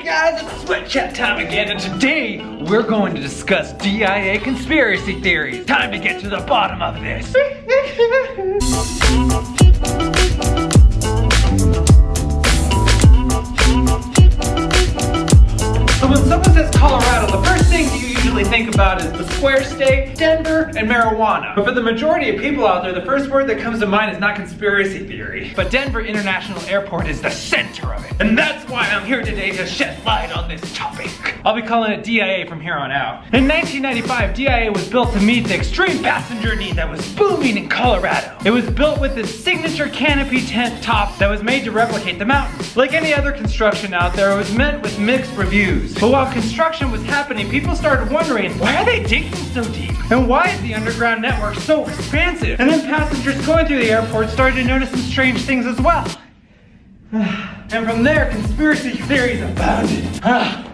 Hey guys, it's Sweat Chat time again, and today we're going to discuss DIA conspiracy theories. Time to get to the bottom of this. So when someone says Colorado, the first thing you usually think about is the square state, Denver, and marijuana. But for the majority of people out there, the first word that comes to mind is not conspiracy theory, but Denver International Airport is the center of it. And that's why I'm here today to shed light on this topic. I'll be calling it DIA from here on out. In 1995, DIA was built to meet the extreme passenger need that was booming in Colorado. It was built with its signature canopy tent top that was made to replicate the mountains. Like any other construction out there, it was met with mixed reviews. But while construction was happening, people started wondering, why are they digging so deep? And why is the underground network so expansive? And then passengers going through the airport started to notice some strange things as well. And from there, conspiracy theories abounded.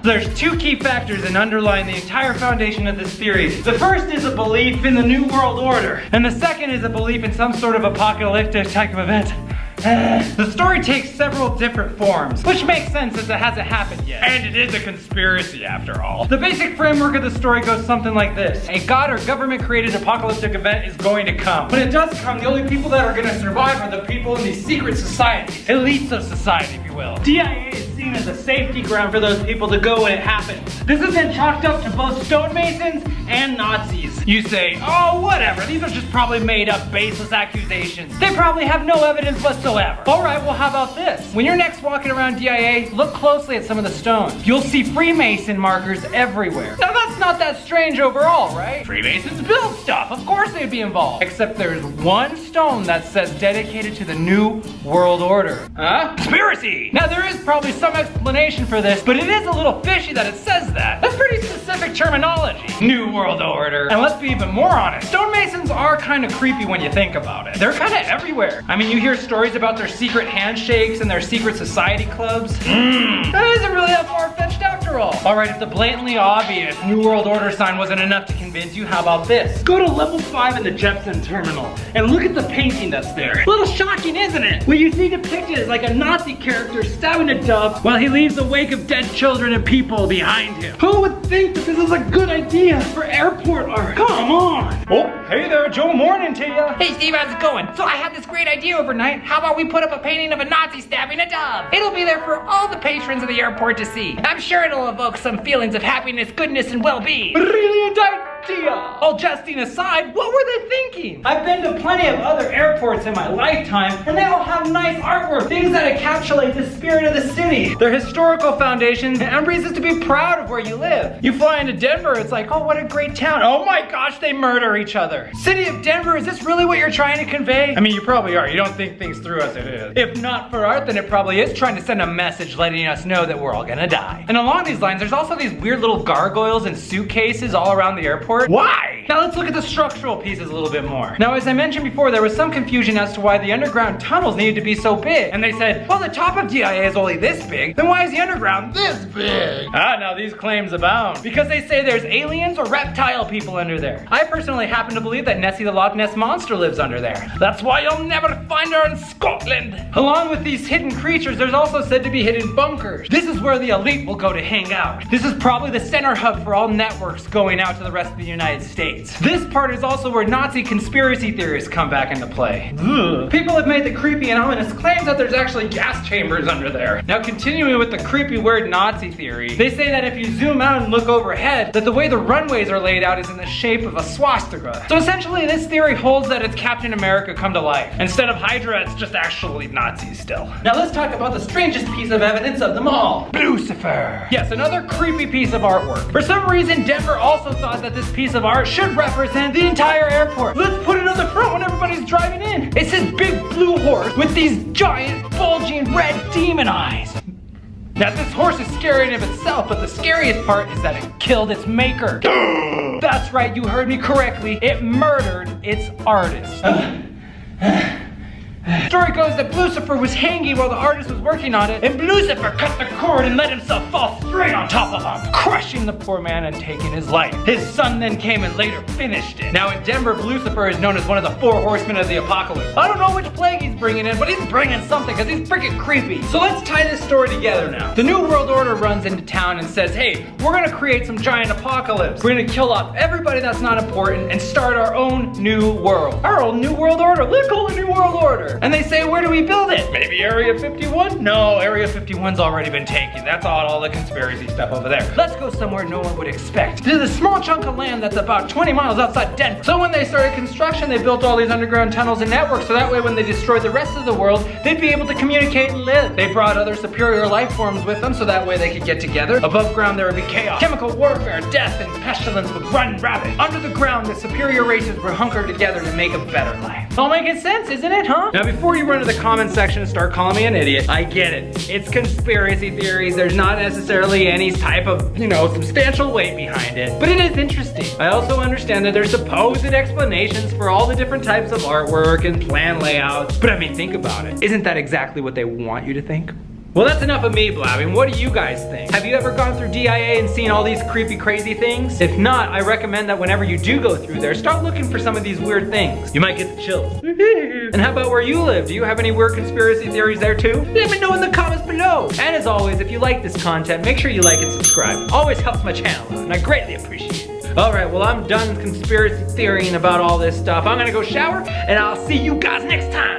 There's two key factors in underlying the entire foundation of this theory. The first is a belief in the New World Order, and the second is a belief in some sort of apocalyptic type of event. The story takes several different forms, which makes sense as it hasn't happened yet. And it is a conspiracy after all. The basic framework of the story goes something like this. A god or government created apocalyptic event is going to come. When it does come, the only people that are going to survive are the people in these secret societies. Elites of society, if you will. DIA is seen as a safety ground for those people to go when it happens. This has been chalked up to both stonemasons and Nazis. You say, oh whatever, these are just probably made up baseless accusations. They probably have no evidence whatsoever. Alright, well how about this? When you're next walking around DIA, look closely at some of the stones. You'll see Freemason markers everywhere. Now that's not that strange overall, right? Freemasons build stuff, of course they'd be involved. Except there's one stone that says dedicated to the New World Order. Huh? Conspiracy! Now there is probably some explanation for this, but it is a little fishy that it says that. That's pretty specific terminology. New World Order. And let's be even more honest, stonemasons are kind of creepy when you think about it. They're kind of everywhere. I mean, you hear stories about their secret handshakes and their secret society clubs. That isn't really that far-fetched after all. Alright, if the blatantly obvious New World Order sign wasn't enough to convince you, how about this? Go to level 5 in the Jepson terminal and look at the painting that's there. A little shocking, isn't it? What you see depicted is like a Nazi character stabbing a dove while he leaves a wake of dead children and people behind him. Who would think that this is a good idea for airport art? Come on! Oh, hey there, Joe, morning to ya. Hey Steve, how's it going? So I had this great idea overnight. How about we put up a painting of a Nazi stabbing a dove? It'll be there for all the patrons of the airport to see. I'm sure it'll evoke some feelings of happiness, goodness, and well-being. Brilliant idea! All jesting aside, what were they thinking? I've been to plenty of other airports in my lifetime, and they all have nice artwork, things that encapsulate the spirit of the city. Their historical foundations and reasons to be proud of where you live. You fly into Denver, it's like, oh, what a great town. Oh my gosh, they murder each other. City of Denver, is this really what you're trying to convey? I mean, you probably are. You don't think things through as it is. If not for art, then it probably is trying to send a message letting us know that we're all gonna die. And along these lines, there's also these weird little gargoyles and suitcases all around the airport. Why? Now let's look at the structural pieces a little bit more. Now, as I mentioned before, there was some confusion as to why the underground tunnels needed to be so big. And they said, well, the top of DIA is only this big, then why is the underground this big? Now these claims abound. Because they say there's aliens or reptile people under there. I personally happen to believe that Nessie the Loch Ness Monster lives under there. That's why you'll never find her in Scotland. Along with these hidden creatures, there's also said to be hidden bunkers. This is where the elite will go to hang out. This is probably the center hub for all networks going out to the rest of the United States. This part is also where Nazi conspiracy theories come back into play. People have made the creepy and ominous claims that there's actually gas chambers under there. Now, continuing with the creepy weird Nazi theory, they say that if you zoom out and look overhead, that the way the runways are laid out is in the shape of a swastika. So essentially, this theory holds that it's Captain America come to life. Instead of Hydra, it's just actually Nazis still. Now let's talk about the strangest piece of evidence of them all. Lucifer. Yes, another creepy piece of artwork. For some reason, Denver also thought that this piece of art should represent the entire airport. Let's put it on the front when everybody's driving in. It's this big blue horse with these giant, bulging red demon eyes. Now this horse is scary in of itself, but the scariest part is that it killed its maker. That's right, you heard me correctly. It murdered its artist. Story goes that Lucifer was hanging while the artist was working on it, and Lucifer cut the cord and let himself fall through straight on top of him, crushing the poor man and taking his life. His son then came and later finished it. Now in Denver, Lucifer is known as one of the 4 horsemen of the apocalypse. I don't know which plague he's bringing in, but he's bringing something because he's freaking creepy. So let's tie this story together now. The New World Order runs into town and says, hey, we're gonna create some giant apocalypse. We're gonna kill off everybody that's not important and start our own new world. Our own New World Order. Let's call it New World Order. And they say, where do we build it? Maybe Area 51? No, Area 51's already been taken. That's all the conspiracy stuff over there. Let's go somewhere no one would expect. There's a small chunk of land that's about 20 miles outside Denver. So when they started construction, they built all these underground tunnels and networks so that way when they destroyed the rest of the world, they'd be able to communicate and live. They brought other superior life forms with them so that way they could get together. Above ground there would be chaos, chemical warfare, death, and pestilence would run rapid. Under the ground, the superior races would hunker together to make a better life. All making sense, isn't it, huh? Now before you run to the comment section and start calling me an idiot, I get it. It's conspiracy theories. There's not necessarily any type of, substantial weight behind it. But it is interesting. I also understand that there's supposed explanations for all the different types of artwork and plan layouts. But I mean, think about it. Isn't that exactly what they want you to think? Well, that's enough of me blabbing. What do you guys think? Have you ever gone through DIA and seen all these creepy, crazy things? If not, I recommend that whenever you do go through there, start looking for some of these weird things. You might get the chills. And how about where you live? Do you have any weird conspiracy theories there too? Let me know in the comments below. And as always, if you like this content, make sure you like and subscribe. Always helps my channel out, and I greatly appreciate it. Alright, well I'm done conspiracy theorying about all this stuff. I'm gonna go shower, and I'll see you guys next time.